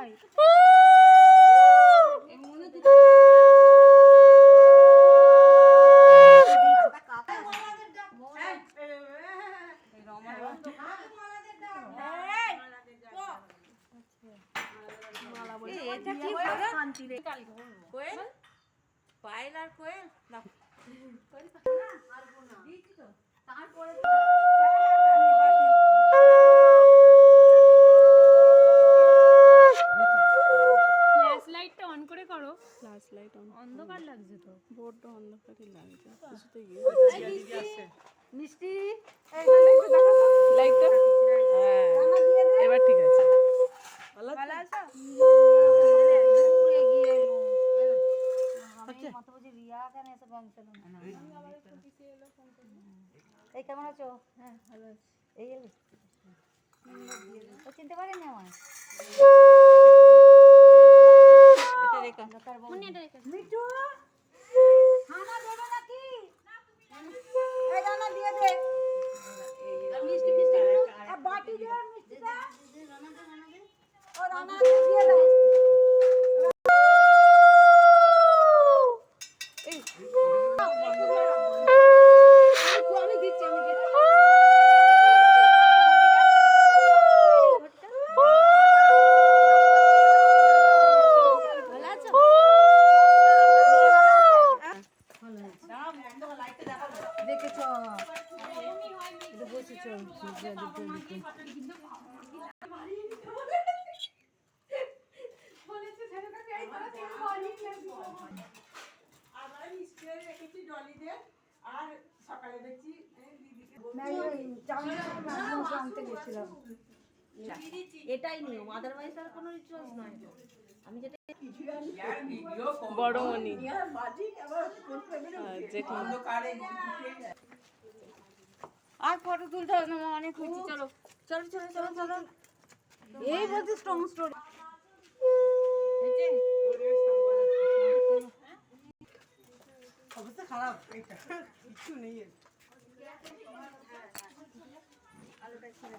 ভাই এটা কি হলো শান্তি রে কোয়েল পায়েল আর কোয়েল না কোয়েল না আর না দিয়েছি তো তারপরে ফ্ল্যাশ লাইটটা অন করে করো ফ্ল্যাশ লাইট অন অন্ধকার লাগছে তো বড় অন্ধকারই লাগছে কিছুতে গিয়ে দিদি আসছে মিষ্টি এইখানটা একটু দেখো লাইটটা হ্যাঁ এবার ঠিক আছে ভালো আছো পুরো এগিয়ে এলো আমি মত বুঝি রিয়া কেন এসে ব্যাংক চলো না আমি আবার একটু পিছে এলো ফোন করব এই কেমন আছো হ্যাঁ ভালো আছি এই এলো ও চিনতে পারেনি আমায় এটা রেখা মনি এটা রেখা মিঠু খানা দেবে নাকি এই দানা দিয়ে দে আর মিষ্টি মিষ্টি আর বাটি দে মিষ্টিটা ও রানা দিয়ে দাও এই আমি দিচ্ছি এটাই নিয়ম আদারওয়াইজ আর কোনো রিচুয়ালস নয় আমি যেটা বড় মনি আর ফটো তুলতে হবে না অনেক হয়েছে চলো চলো চলো চলো চলো এই বলছি স্ট্রং স্টোরি অবস্থা খারাপ এটা কিছু নেই আলোটা ছিল